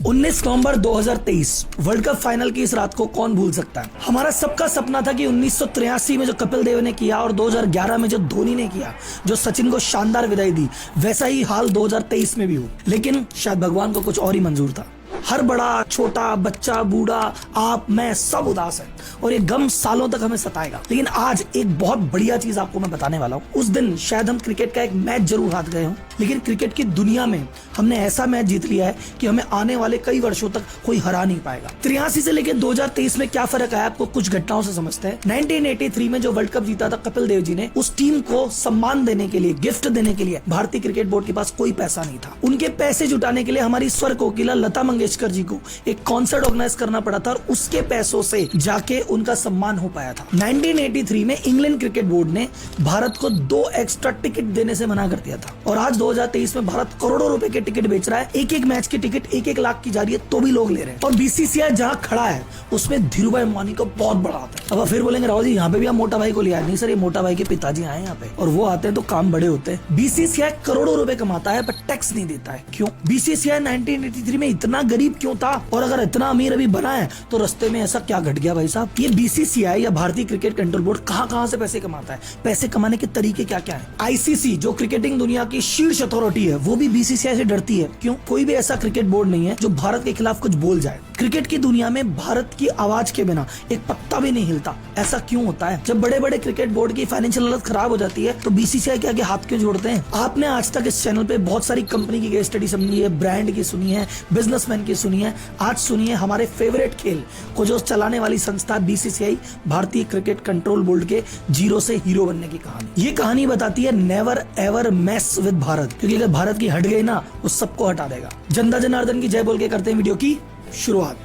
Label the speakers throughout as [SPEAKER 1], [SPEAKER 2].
[SPEAKER 1] 19 नवंबर 2023 world cup final की इस रात को कौन भूल सकता है। हमारा सबका सपना था कि 1983 में जो कपिल देव ने किया और 2011 में जो धोनी ने किया, जो सचिन को शानदार विदाई दी, वैसा ही हाल 2023 में भी हो। लेकिन शायद भगवान को कुछ और ही मंजूर था। हर बड़ा छोटा बच्चा बूढ़ा आप मैं सब उदास है और ये गम सालों तक हमें सताएगा। लेकिन आज एक बहुत बढ़िया चीज आपको मैं बताने वाला हूँ। उस दिन शायद हम क्रिकेट का एक मैच जरूर हार गए हों, लेकिन क्रिकेट की दुनिया में हमने ऐसा मैच जीत लिया है कि हमें आने वाले कई वर्षों तक कोई हरा नहीं पाएगा। 83 से लेकर 2023 में क्या फर्क आया आपको कुछ घटनाओं से समझते हैं। 1983 में जो वर्ल्ड कप जीता था कपिल देव जी ने, उस टीम को सम्मान देने के लिए, गिफ्ट देने के लिए भारतीय क्रिकेट बोर्ड के पास कोई पैसा नहीं था। उनके पैसे जुटाने के लिए हमारी स्वर कोकिला लता मंगेशकर जी को एक कॉन्सर्ट ऑर्गेनाइज करना पड़ा था और उसके पैसों से जाके उनका सम्मान हो पाया था। 1983 में इंग्लैंड क्रिकेट बोर्ड ने भारत को 2 एक्स्ट्रा टिकट देने से मना कर दिया था और आज 2023 में भारत करोड़ों रुपए के टिकट बेच रहा है। एक मैच की टिकट 1-1 लाख की जा रही है तो भी लोग ले रहे हैं। और बीसीसीआई जहां खड़ा है उसमें धीरूभाई अंबानी का बहुत बड़ा हाथ है। अब फिर बोलेंगे राहुल जी यहाँ पे भी आप मोटा भाई को लिया। नहीं सर, ये मोटा भाई के पिताजी आए यहाँ पे और वो आते हैं तो काम बड़े होते हैं। बीसीसीआई करोड़ों रुपए कमाता है पर टैक्स नहीं देता है। क्यों? बीसीसीआई 1983 में इतना गरीब क्यों था और अगर इतना अमीर अभी बना है तो रास्ते में ऐसा क्या घट गया भाई साहब। ये बीसीसीआई या भारतीय क्रिकेट कंट्रोल बोर्ड कहां से पैसे कमाता है, पैसे कमाने के तरीके क्या क्या है। आईसीसी जो क्रिकेटिंग दुनिया की शीर्ष अथॉरिटी है वो भी बीसीसीआई से डरती है। क्यों? कोई भी ऐसा क्रिकेट बोर्ड नहीं है जो भारत के खिलाफ कुछ बोल जाए। क्रिकेट की दुनिया में भारत की आवाज के बिना एक पत्ता भी नहीं हिलता। ऐसा क्यों होता है? जब बड़े बड़े क्रिकेट बोर्ड की फाइनेंशियल हालत खराब हो जाती है तो बीसीसीआई के आगे हाथ क्यों जोड़ते हैं? आपने आज तक इस चैनल पे बहुत सारी कंपनी की केस स्टडी सुनी है, ब्रांड की सुनी है, बिजनेसमैन की सुनी है। आज सुनिए हमारे फेवरेट खेल को जो चलाने वाली संस्था बीसीसीआई, भारतीय क्रिकेट कंट्रोल बोर्ड के जीरो से हीरो बनने की कहानी। ये कहानी बताती है never ever mess with Bharat, क्योंकि अगर भारत की हट गई ना वो सबको हटा देगा। जनता जनार्दन की जय बोल के करते हैं वीडियो की शुरुआत।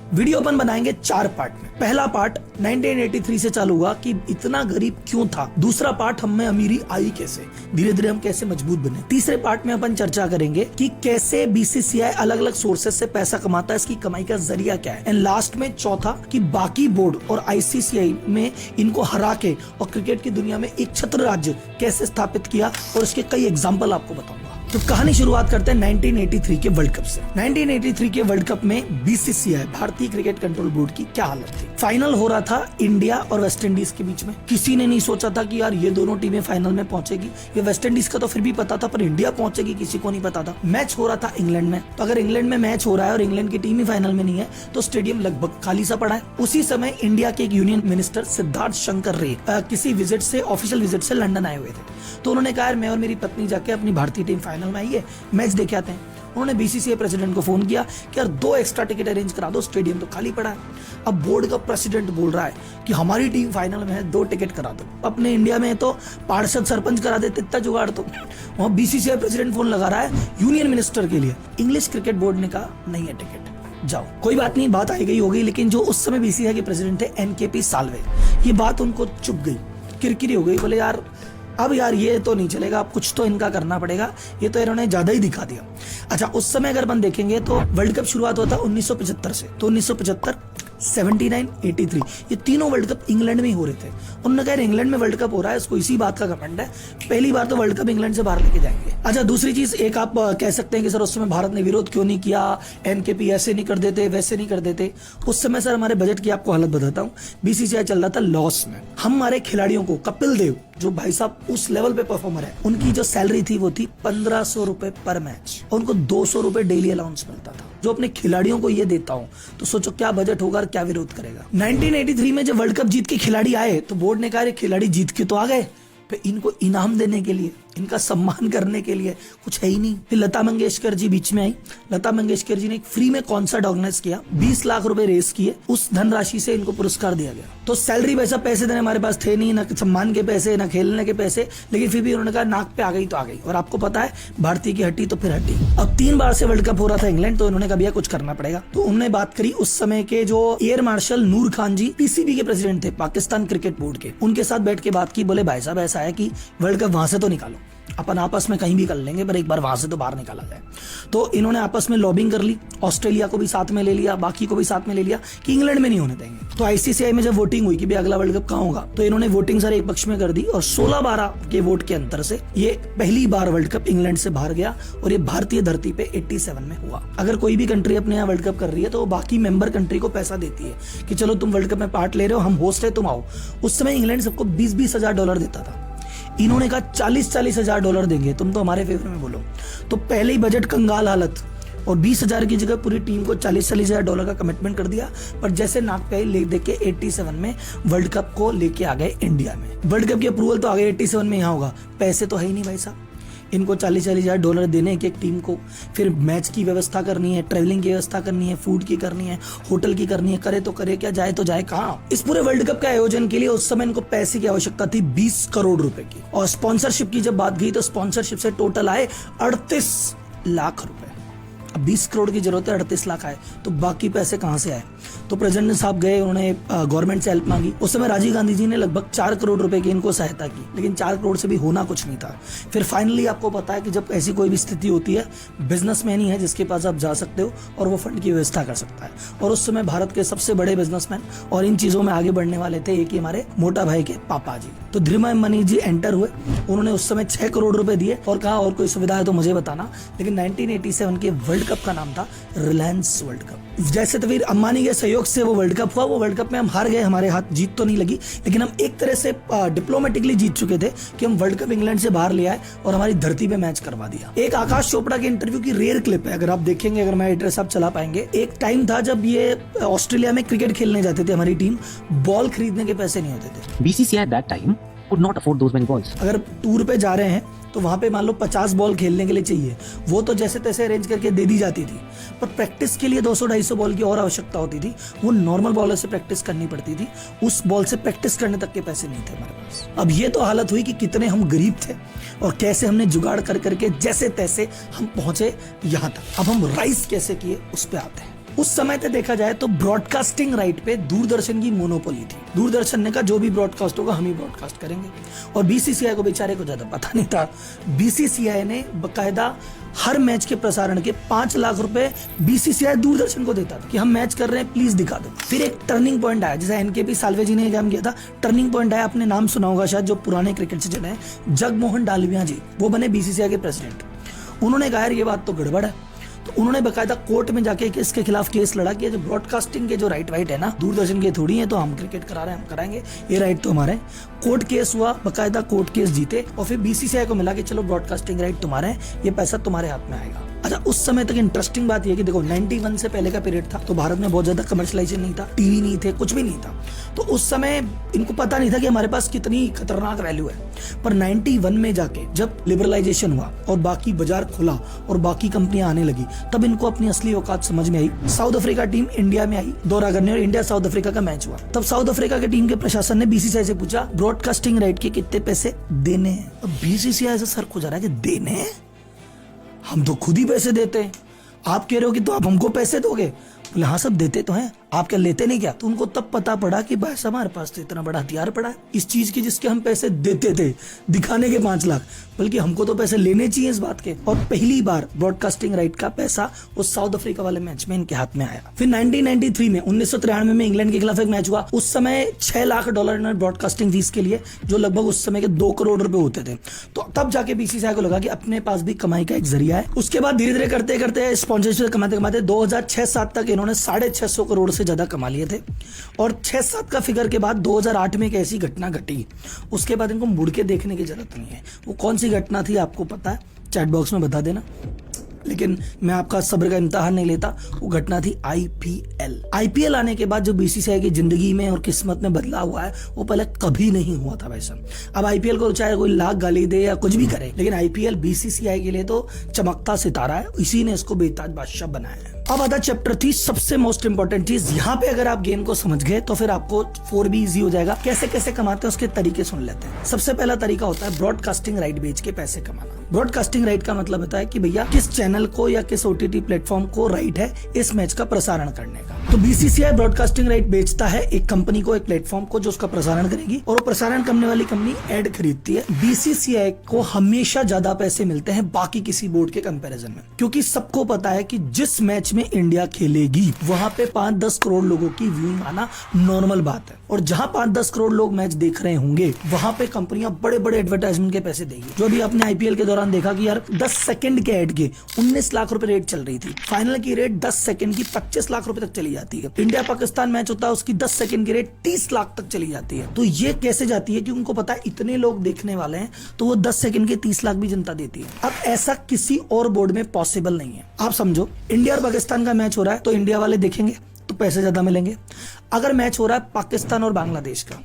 [SPEAKER 1] वीडियो अपन बनाएंगे 4 पार्ट में। पहला पार्ट 1983 से चालू हुआ कि इतना गरीब क्यों था। दूसरा पार्ट हम में अमीरी आई कैसे, धीरे धीरे हम कैसे मजबूत बने। तीसरे पार्ट में अपन चर्चा करेंगे कि कैसे बीसीसीआई अलग अलग सोर्सेज से पैसा कमाता है, इसकी कमाई का जरिया क्या है। एंड लास्ट में चौथा कि बाकी बोर्ड और आईसीसीआई में इनको हरा के और क्रिकेट की दुनिया में एक छत्र राज्य कैसे स्थापित किया और इसके कई एग्जाम्पल आपको बताऊंगा। तो कहानी शुरुआत करते हैं 1983 के वर्ल्ड कप से। 1983 के वर्ल्ड कप में बीसीसीआई, भारतीय क्रिकेट कंट्रोल बोर्ड की क्या हालत थी। फाइनल हो रहा था इंडिया और वेस्ट इंडीज के बीच में। किसी ने नहीं सोचा था कि यार ये दोनों टीमें फाइनल में पहुंचेगी। ये वेस्ट इंडीज का तो फिर भी पता था पर इंडिया पहुंचेगी किसी को नहीं पता था। मैच हो रहा था इंग्लैंड में, तो अगर इंग्लैंड में मैच हो रहा है और इंग्लैंड की टीम ही फाइनल में नहीं है तो स्टेडियम लगभग खाली सा पड़ा है। उसी समय इंडिया के एक यूनियन मिनिस्टर सिद्धार्थ शंकर रे किसी विजिट से, ऑफिशियल विजिट से लंदन आए हुए थे। तो उन्होंने कहा मैं और मेरी पत्नी जाके अपनी भारतीय टीम फाइनल में आई है, मैच देखे आते हैं। उन्होंने बीसीसीआई प्रेसिडेंट को फोन किया कि यार 2 एक्स्ट्रा टिकट अरेंज करा दो, स्टेडियम तो खाली पड़ा है। अब बोर्ड का प्रेसिडेंट बोल रहा है कि हमारी टीम फाइनल में है, 2 टिकट करा दो। अपने इंडिया में तो पार्षद सरपंच करा देते, इतना जुगाड़ तो। वहां बीसीसीआई प्रेसिडेंट फोन लगा रहा है यूनियन मिनिस्टर के लिए। इंग्लिश क्रिकेट बोर्ड ने कहा नहीं है टिकट, जाओ। कोई बात नहीं, बात आई गई हो गई। लेकिन जो उस समय बीसीसीआई के प्रेसिडेंट थे एनकेपी साल्वे, ये बात उनको चुप गई, किरकिरी हो गई। बोले यार अब यार ये तो नहीं चलेगा, अब कुछ तो इनका करना पड़ेगा, ये तो इन्होंने ज्यादा ही दिखा दिया। अच्छा, उस समय अगर अपन देखेंगे तो वर्ल्ड कप शुरुआत होता 1975 से। तो 1975, 79, 83 ये तीनों वर्ल्ड कप इंग्लैंड में ही हो रहे थे। उन्होंने कहा इंग्लैंड में वर्ल्ड कप हो रहा है, इसको इसी बात का घमंड है, पहली बार तो वर्ल्ड कप इंग्लैंड से बाहर लेके जाएंगे। अच्छा, दूसरी चीज एक आप कह सकते हैं कि सर उस समय भारत ने विरोध क्यों नहीं किया, एनकेपी ऐसे नहीं कर देते, वैसे नहीं कर देते। उस समय सर हमारे बजट की आपको हालत बताता हूँ, बीसीसीआई चल रहा था लॉस में। हमारे खिलाड़ियों को, कपिल देव जो भाई साहब उस लेवल पे परफॉर्मर है, उनकी जो सैलरी थी वो थी 1500 रुपए पर मैच और उनको 200 रुपए डेली अलाउंस मिलता था। जो अपने खिलाड़ियों को ये देता हूं तो सोचो क्या बजट होगा और क्या विरोध करेगा। 1983 में जब वर्ल्ड कप जीत के खिलाड़ी आए तो बोर्ड ने कहा खिलाड़ी जीत के तो आ गए, फिर इनको इनाम देने के लिए, इनका सम्मान करने के लिए कुछ है ही नहीं। फिर लता मंगेशकर जी बीच में आई। लता मंगेशकर जी ने एक फ्री में कॉन्सर्ट ऑर्गेनाइज किया, 20 लाख रुपए रेस किए, उस धनराशि से इनको पुरस्कार दिया गया। तो सैलरी वैसा पैसे देने हमारे पास थे नहीं, ना सम्मान के पैसे, ना खेलने के पैसे, लेकिन फिर भी उन्होंने कहा नाक पे आ गई तो आ गई। और आपको पता है भारतीय की हटी तो फिर हटी। अब 3 बार से वर्ल्ड कप हो रहा था इंग्लैंड, तो उन्होंने कहा भैया कुछ करना पड़ेगा। तो उन्होंने बात करी उस समय के जो एयर मार्शल नूर खान जी पीसीबी के प्रेसिडेंट थे, पाकिस्तान क्रिकेट बोर्ड के, उनके साथ बैठ के बात की। बोले भाई साहब ऐसा है कि वर्ल्ड कप वहां से तो निकालो, अपन आपस में कहीं भी कर लेंगे, पर एक बार वहां से तो बाहर निकाला जाए। तो इन्होंने आपस में लॉबिंग कर ली, ऑस्ट्रेलिया को भी साथ में ले लिया, बाकी को भी साथ में ले लिया कि इंग्लैंड में नहीं होने देंगे। तो आईसीसीआई में जब वोटिंग हुई कि भाई अगला वर्ल्ड कप कहाँ होगा, तो इन्होंने वोटिंग सारे एक पक्ष में कर दी और 16-12 के वोट के अंतर से ये पहली बार वर्ल्ड कप इंग्लैंड से बाहर गया और ये भारतीय धरती पे 87 में हुआ। अगर कोई भी कंट्री अपने यहाँ वर्ल्ड कप कर रही है तो बाकी मेंबर कंट्री को पैसा देती है कि चलो तुम वर्ल्ड कप में पार्ट ले रहे हो, हम होस्ट है, तुम आओ। उस समय इंग्लैंड सबको 20-20 हजार डॉलर देता था। इन्होंने कहा 40-40 हजार डॉलर देंगे, तुम तो हमारे फेवर में बोलो। तो पहले ही बजट कंगाल हालत, और 20 हजार की जगह पूरी टीम को 40-40 हजार डॉलर का कमिटमेंट कर दिया। पर जैसे नाक पे ले देख के 87 में वर्ल्ड कप को लेके आ गए इंडिया में। वर्ल्ड कप की अप्रूवल तो आ गई 87 में, यहाँ होगा, पैसे तो है ही नहीं भाई साहब। इनको 40-40 हजार डॉलर देने एक टीम को, फिर मैच की व्यवस्था करनी है, ट्रेवलिंग की व्यवस्था करनी है, फूड की करनी है, होटल की करनी है, करे तो करे क्या, जाए तो जाए कहाँ। इस पूरे वर्ल्ड कप के आयोजन के लिए उस समय इनको पैसे की आवश्यकता थी 20 करोड़ रुपए की। और स्पॉन्सरशिप की जब बात गई तो स्पॉन्सरशिप से टोटल आए 38 लाख रुपए। अब 20 करोड़ की जरूरत है, 38 लाख आए, तो बाकी पैसे कहां से आए। तो प्रेसिडेंट साहब गए, उन्होंने गवर्नमेंट से हेल्प मांगी। उस समय राजीव गांधी जी ने लगभग 4 करोड़ रुपए की इनको सहायता की, लेकिन 4 करोड़ से भी होना कुछ नहीं था। फिर फाइनली आपको पता है कि जब ऐसी कोई भी स्थिति होती है, बिजनेसमैन ही है जिसके पास आप जा सकते हो और वो फंड की व्यवस्था कर सकता है। और उस समय भारत के सबसे बड़े बिजनेसमैन और इन चीजों में आगे बढ़ने वाले थे एक ही हमारे मोटा भाई के पापा जी। तो धीरूभाई मनी जी एंटर हुए, उन्होंने उस समय 6 करोड़ रुपए दिए और कहा और कोई सुविधा है तो मुझे बताना। लेकिन 1987 के वर्ल्ड कप का नाम था रिलायंस वर्ल्ड कप। जैसे तवीर अंबानी के सहयोग से वो वर्ल्ड कप हुआ, वो वर्ल्ड कप में हम हार गए, हमारे हाथ जीत तो नहीं लगी, लेकिन हम एक तरह से डिप्लोमेटिकली जीत चुके थे कि हम वर्ल्ड कप इंग्लैंड से बाहर ले आए और हमारी धरती पे मैच करवा दिया। एक आकाश चोपड़ा के इंटरव्यू की रेयर क्लिप है, अगर आप देखेंगे, अगर मैं एड्रेस आप चला पाएंगे। एक टाइम था जब ये ऑस्ट्रेलिया में क्रिकेट खेलने जाते थे, हमारी टीम, बॉल खरीदने के पैसे नहीं होते थे।
[SPEAKER 2] BCCI at that time could not afford those many balls.
[SPEAKER 1] अगर टूर पे जा रहे हैं तो वहां पे मान लो 50 बॉल खेलने के लिए चाहिए, वो तो जैसे तैसे अरेंज करके दे दी जाती थी, पर प्रैक्टिस के लिए 200-250 बॉल की और आवश्यकता होती थी। वो नॉर्मल बॉलर से प्रैक्टिस करनी पड़ती थी, उस बॉल से प्रैक्टिस करने तक के पैसे नहीं थे हमारे पास। अब ये तो हालत हुई कि कितने हम गरीब थे और कैसे हमने जुगाड़ कर करके जैसे तैसे हम पहुंचे यहाँ तक। अब हम राइस कैसे किए उस पर आते हैं। उस समय पे देखा जाए तो ब्रॉडकास्टिंग राइट पे दूरदर्शन की मोनोपोली थी। दूरदर्शन ने कहा जो भी ब्रॉडकास्ट होगा हम ही ब्रॉडकास्ट करेंगे, और बीसीसीआई को बेचारे को ज्यादा पता नहीं था। बीसीसीआई ने बकायदा हर मैच के प्रसारण के 5 लाख रुपए बीसीसीआई दूरदर्शन को देता था कि हम मैच कर रहे हैं, प्लीज दिखा दो। फिर एक टर्निंग पॉइंट आया, जैसे एनकेपी साल्वे जी ने काम किया था, टर्निंग पॉइंट आया, आपने नाम सुना होगा शायद, जो पुराने क्रिकेट से जुड़े हैं, जगमोहन डालमिया जी, वो बने बीसीसीआई के प्रेसिडेंट। उन्होंने कहा यार ये बात तो गड़बड़ है, तो उन्होंने बकायदा कोर्ट में जाके इसके खिलाफ केस लड़ा कि जो ब्रॉडकास्टिंग के जो राइट है ना, दूरदर्शन के थोड़ी है, तो हम क्रिकेट करा रहे हैं, हम कराएंगे, ये राइट तो हमारे। कोर्ट केस हुआ, बकायदा कोर्ट केस जीते, और फिर बीसीसीआई को मिला कि चलो ब्रॉडकास्टिंग राइट तुम्हारे हैं, ये पैसा तुम्हारे हाथ में आएगा। अच्छा, उस समय तक इंटरेस्टिंग बात यह कि देखो 91 से पहले का पीरियड था, तो भारत में बहुत ज्यादा कमर्शलाइजेशन नहीं था, टीवी नहीं थे, कुछ भी नहीं था, तो उस समय इनको पता नहीं था कि हमारे पास कितनी खतरनाक वैल्यू है। पर 91 में जाके जब लिबरलाइजेशन हुआ और बाकी बाजार खुला और बाकी कंपनियां आने लगी, तब इनको अपनी असली औकात समझ में आई। साउथ अफ्रीका टीम इंडिया में आई दौरा करने, और इंडिया साउथ अफ्रीका का मैच हुआ। तब साउथ अफ्रीका की टीम के प्रशासन ने बीसीसीआई से पूछा ब्रॉडकास्टिंग राइट के कितने पैसे देने हैं। अब बीसीसीआई से सर खुद जा रहा है कि देने हैं, हम तो खुद ही पैसे देते हैं, आप कह रहे हो कि तो आप हमको पैसे दोगे। बोले हाँ सब देते तो हैं, आप क्या लेते नहीं क्या। तो उनको तब पता पड़ा कि भाई हमारे पास तो इतना बड़ा हथियार पड़ा है इस चीज की जिसके हम पैसे देते थे, दिखाने के 5 लाख, बल्कि हमको तो पैसे लेने चाहिए इस बात के। और पहली बार ब्रॉडकास्टिंग राइट का पैसा उस साउथ अफ्रीका वाले मैच में इनके हाथ में आया। फिर 1993 में 1993 में इंग्लैंड के खिलाफ एक मैच हुआ, उस समय $6 लाख इन्होंने ब्रॉडकास्टिंग फीस के लिए, जो लगभग उस समय के 2 करोड़ रुपए होते थे। तो तब जाके बीसीसीआई को लगा कि अपने पास भी कमाई का एक जरिया है। उसके बाद धीरे धीरे करते करते स्पॉन्सरशिप कमाते कमाते 2006-07 तक इन्होंने 650 करोड़ से ज्यादा कमा लिए थे। और 6-7 का फिगर के बाद 2008 में एक ऐसी घटना घटी, उसके बाद इनको मुड़ के देखने की जरूरत नहीं है। वो कौन सी घटना थी आपको पता है, चैट बॉक्स में बता देना, लेकिन मैं आपका सब्र का इम्तिहान नहीं लेता। वो घटना थी आईपीएल आने के बाद जो बीसीसीआई की जिंदगी में और किस्मत में बदलाव हुआ है, वो पहले कभी नहीं हुआ था वैसा। अब आईपीएल को चाहे कोई लाख गाली दे या कुछ भी करे, लेकिन आईपीएल बीसीसीआई के लिए तो चमकता सितारा है, इसी ने इसको बेताज बादशाह बनाया है। अब आता चैप्टर 3, सबसे मोस्ट इंपॉर्टेंट चीज। यहाँ पे अगर आप गेम को समझ गए तो फिर आपको 4 भी इजी हो जाएगा। कैसे कैसे कमाते हैं उसके तरीके सुन लेते हैं। सबसे पहला तरीका होता है ब्रॉडकास्टिंग राइट बेच के पैसे कमाना। ब्रॉडकास्टिंग राइट का मतलब होता है कि भैया किस चैनल को या किस ओटीटी प्लेटफॉर्म को राइट है इस मैच का प्रसारण करने का। तो बीसीसीआई ब्रॉडकास्टिंग राइट बेचता है एक कंपनी को, एक प्लेटफॉर्म को, जो उसका प्रसारण करेगी, और वो प्रसारण करने वाली कंपनी एड खरीदती है। बीसीसीआई को हमेशा ज्यादा पैसे मिलते हैं बाकी किसी बोर्ड के कंपैरिजन में, क्योंकि सबको पता है कि जिस मैच में इंडिया खेलेगी वहां पे 5-10 करोड़ लोगों की व्यूइंग आना नॉर्मल बात है, और जहां 5-10 करोड़ लोग मैच देख रहे होंगे वहां पे कंपनियां बड़े बड़े एडवर्टाइजमेंट के पैसे देगी। जो अभी आपने आईपीएल के दौरान देखा कि यार 10 सेकंड के एड के 19 लाख रुपए रेट चल रही थी, फाइनल की रेट 10 सेकंड की 25 लाख रुपए तक चली जाती है। इंडिया पाकिस्तान मैच होता है उसकी 10 सेकंड की रेट 30 लाख तक चली जाती है। तो ये कैसे जाती है कि उनको पता है इतने लोग देखने वाले हैं, तो वो 10 सेकंड के 30 लाख भी जनता देती है। अब ऐसा किसी और बोर्ड में पॉसिबल नहीं है। आप समझो इंडिया और पाकिस्तान का मैच हो रहा है तो इंडिया वाले देखेंगे तो पैसे ज्यादा मिलेंगे। अगर मैच हो रहा है पाकिस्तान और बांग्लादेश का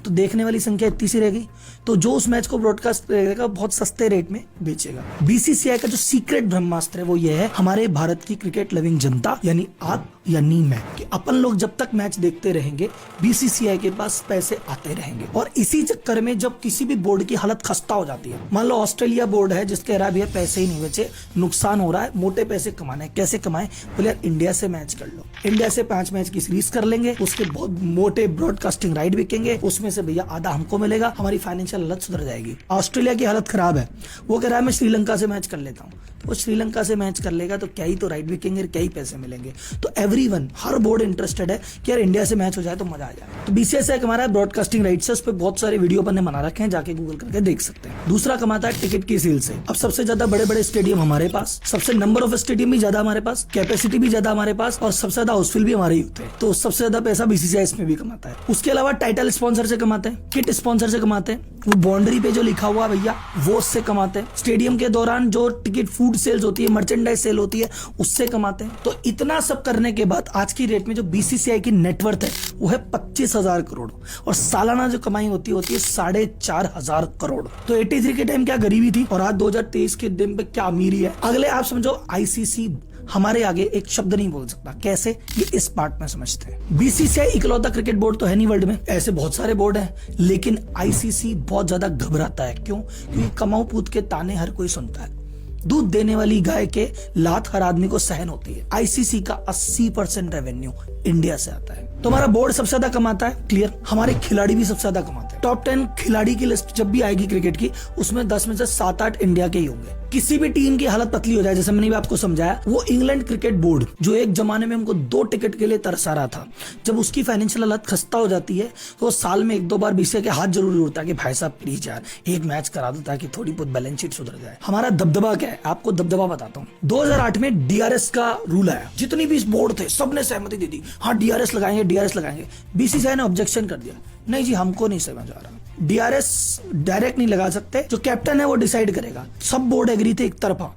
[SPEAKER 1] तो देखने वाली संख्या इतनी सी रहेगी, तो जो उस मैच को ब्रॉडकास्ट करेगा बहुत सस्ते रेट में बेचेगा। बीसीसीआई का जो सीक्रेट ब्रह्मास्त्र है वो ये है, हमारे भारत की क्रिकेट लविंग जनता यानी आप यानी मैं, कि अपन लोग जब तक मैच देखते रहेंगे बीसीसीआई के पास पैसे आते रहेंगे। और इसी चक्कर में जब किसी भी बोर्ड की हालत खस्ता हो जाती है, मान लो ऑस्ट्रेलिया बोर्ड है जिसके रहा भैया पैसे ही नहीं बचे, नुकसान हो रहा है, मोटे पैसे कमाने, कैसे कमाए, बोले यार इंडिया से मैच कर लो, इंडिया से 5 मैच की सीरीज कर लेंगे, उसके बहुत मोटे ब्रॉडकास्टिंग राइट बिकेंगे, उसमें से भैया आधा हमको मिलेगा, हमारी फाइनेंशियल हालत सुधर जाएगी। ऑस्ट्रेलिया की हालत खराब है, वो कह रहा है मैं श्रीलंका से मैच कर लेता हूँ, वो श्रीलंका से मैच कर लेगा तो क्या ही तो राइट बिकेंगे, क्या ही पैसे मिलेंगे। तो एवरीवन, हर बोर्ड इंटरेस्टेड है कि यार इंडिया से मैच हो जाए तो मजा आ जाए। तो बीसीसीआई कमा रहा है ब्रॉडकास्टिंग राइट से, उस पर बहुत सारे वीडियो अपन ने बना रखे हैं, जाके गूगल करके देख सकते हैं। दूसरा कमाता है टिकट की सेल से। अब सबसे ज्यादा बड़े बड़े स्टेडियम हमारे पास, सबसे नंबर ऑफ स्टेडियम भी ज्यादा हमारे पास, कैपेसिटी भी ज्यादा हमारे पास, और सबसे ज्यादा हाउसफुल भी हमारे ही होते हैं, तो सबसे ज्यादा पैसा बीसीसीआई इसमें भी कमाता है। उसके अलावा टाइटल स्पॉन्सर से कमाते हैं, किट स्पॉन्सर से कमाते हैं, वो बाउंड्री पे जो लिखा हुआ भैया वो उससे कमाते हैं, स्टेडियम के दौरान जो टिकट फूड सेल्स होती है, मर्चेंडाइज सेल होती है, उससे कमाते हैं। तो इतना सब करने के बाद आज की रेट में जो बीसीसीआई की नेटवर्थ है वो है 25,000 करोड़, और सालाना जो कमाई होती है 4,500 करोड़। तो 83 के टाइम क्या गरीबी थी और आज 2023 के दिन पे क्या अमीरी है। अगले आप समझो आईसीसी हमारे आगे एक शब्द नहीं बोल सकता, कैसे, ये इस पार्ट में समझते हैं। बीसीसीआई इकलौता क्रिकेट बोर्ड तो है नहीं वर्ल्ड में, ऐसे बहुत सारे बोर्ड हैं, लेकिन आईसीसी बहुत ज्यादा घबराता है। क्यों? क्योंकि कमाऊ पूत के ताने हर कोई सुनता है, दूध देने वाली गाय के लात हर आदमी को सहन होती है। आईसीसी का 80% रेवेन्यू इंडिया से आता है। तो हमारा बोर्ड सबसे ज्यादा कमाता है, क्लियर। हमारे खिलाड़ी भी सबसे ज्यादा कमाते हैं। टॉप 10 खिलाड़ी की लिस्ट जब भी आएगी क्रिकेट की, उसमें 10 में से 7-8 इंडिया के ही होंगे। किसी भी टीम की हालत पतली हो जाए, जैसे मैंने भी आपको समझाया, वो इंग्लैंड क्रिकेट बोर्ड जो एक जमाने में हमको 2 टिकट के लिए तरसा रहा था, जब उसकी फाइनेंशियल हालत खस्ता हो जाती है तो वो साल में 1-2 बार बीसीसीआई के हाथ जरूर जोड़ता है कि भाई साहब प्लीज यार एक मैच करा दो ताकि थोड़ी बहुत बैलेंस शीट सुधर जाए। हमारा दबदबा क्या है, आपको दबदबा बताता हूँ। 2008 में डीआरएस का रूल आया, जितनी भी बोर्ड थे सबने सहमति दे दी, हाँ डीआरएस लगाएंगे, डीआरएस लगाएंगे। बीसीसीआई ने ऑब्जेक्शन कर दिया, नहीं जी हमको नहीं समझ आ रहा, डीआरएस डायरेक्ट नहीं लगा सकते, जो कैप्टन है वो डिसाइड करेगा। सब बोर्ड एग्री थे एक तरफा,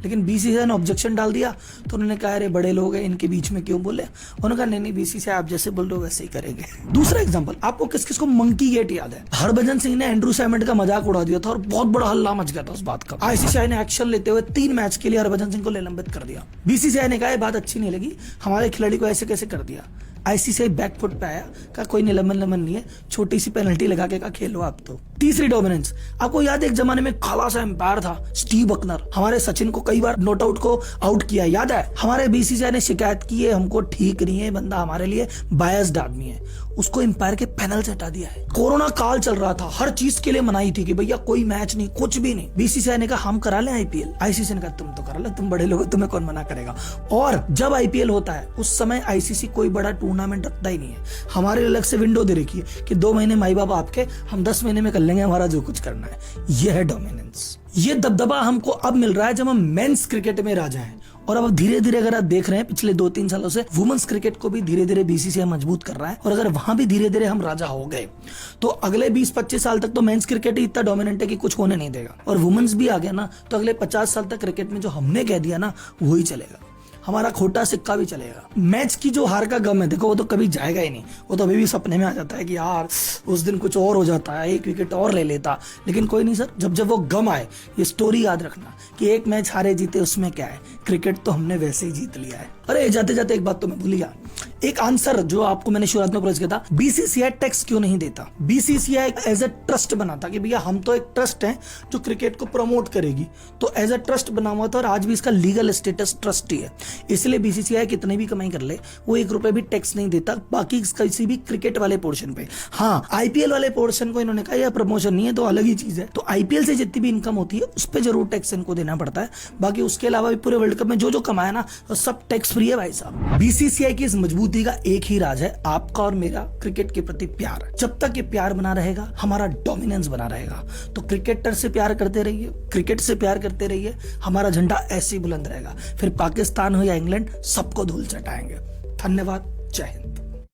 [SPEAKER 1] लेकिन बीसीसीआई ने ऑब्जेक्शन डाल दिया। तो उन्होंने कहा अरे बड़े लोग हैं, इनके बीच में क्यों बोले। उन्होंने कहा नहीं बीसीसीआई आप जैसे बोल रहे हो वैसे ही करेंगे। दूसरा एग्जांपल, आपको किस किस को मंकी गेट याद है? हरभजन सिंह ने एंड्रू सैमंड का मजाक उड़ा दिया था और बहुत बड़ा हल्ला मच गया था उस बात का। आईसीसीआई ने एक्शन लेते हुए 3 मैच के लिए हरभजन सिंह को निलंबित कर दिया। बीसीसीआई ने कहा ये बात अच्छी नहीं लगी, हमारे खिलाड़ी को ऐसे कैसे कर दिया। आईसीसीआई बैकफुट पे आया, कहा कोई निलंबन नहीं है, छोटी सी पेनल्टी लगा के कहा खेलो आप। तो तीसरी डोमिनेंस, आपको याद है एक जमाने में काला सा एम्पायर था स्टीव बकनर, हमारे सचिन को कई बार नॉट आउट को आउट किया, याद है? हमारे बीसीसीआई ने शिकायत की है हमको ठीक नहीं है, बंदा हमारे लिए बायस्ड आदमी है, उसको एम्पायर के पैनल से हटा दिया है। कोरोना काल चल रहा था, हर चीज के लिए मनाही थी कि भैया कोई मैच नहीं, कुछ भी नहीं। बीसीसीआई ने कहा हम करा लें आईपीएल, आईसीसी ने कहा तुम तो करा लो, तुम बड़े लोग, तुम्हें कौन मना करेगा। और जब आईपीएल होता है उस समय आईसीसी कोई बड़ा टूर्नामेंट रखता ही नहीं है, हमारे अलग से विंडो दे रखी है कि 2 महीने माई बाप आपके, हम 10 महीने में कर लेंगे हमारा जो कुछ करना है। यह है डोमिनेंस। ये दबदबा हमको अब मिल रहा है जब हम मेंस क्रिकेट में राजा हैं। और अब धीरे धीरे अगर आप देख रहे हैं पिछले 2-3 सालों से वुमेन्स क्रिकेट को भी धीरे धीरे बीसीसीआई मजबूत कर रहा है। और अगर वहां भी धीरे धीरे हम राजा हो गए तो अगले 20-25 साल तक तो मेंस क्रिकेट ही इतना डोमिनेंट है कि कुछ होने नहीं देगा। और वुमेन्स भी आ गया ना तो अगले 50 साल तक क्रिकेट में जो हमने कह दिया ना वही चलेगा, हमारा खोटा सिक्का भी चलेगा। मैच की जो हार का गम है देखो वो तो कभी जाएगा ही नहीं, वो तो अभी भी सपने में आ जाता है कि यार उस दिन कुछ और हो जाता है, 1 विकेट और ले लेता, लेकिन कोई नहीं सर, जब जब वो गम आए ये स्टोरी याद रखना कि एक मैच हारे जीते उसमें क्या है, क्रिकेट तो हमने वैसे ही जीत लिया है। अरे जाते जाते एक बात तो मैं भूल गया, एक आंसर जो आपको मैंने शुरुआत में प्रश्न किया था, बीसीसीआई टैक्स क्यों नहीं देता? बीसीसीआई एज ए ट्रस्ट बना था कि भैया हम तो एक ट्रस्ट है जो क्रिकेट को प्रमोट करेगी, तो एज ए ट्रस्ट बना हुआ था और आज भी इसका लीगल स्टेटस ट्रस्ट ही है। इसलिए बीसीसीआई कितने भी कमाई कर ले वो 1 रुपए भी टैक्स नहीं देता बाकी किसी भी क्रिकेट वाले पोर्शन पे। हाँ, आईपीएल वाले पोर्शन को इन्होंने कहा यह प्रमोशन नहीं है तो अलग ही चीज है, तो आईपीएल से जितनी भी इनकम होती है उस पर जरूर टैक्स इनको देना पड़ता है। बाकी उसके अलावा भी पूरे वर्ल्ड कप में जो जो कमाया ना वो सब टैक्स फ्री है भाई साहब। बीसीसीआई की इस मजबूती का एक ही राज है, आपका और मेरा क्रिकेट के प्रति प्यार। जब तक ये प्यार बना रहेगा हमारा डोमिनेंस बना रहेगा। तो क्रिकेटर से प्यार करते रहिए, क्रिकेट से प्यार करते रहिए, हमारा झंडा ऐसे ही बुलंद रहेगा। फिर पाकिस्तान हो या इंग्लैंड सबको धूल चटाएंगे। धन्यवाद, जय हिंद।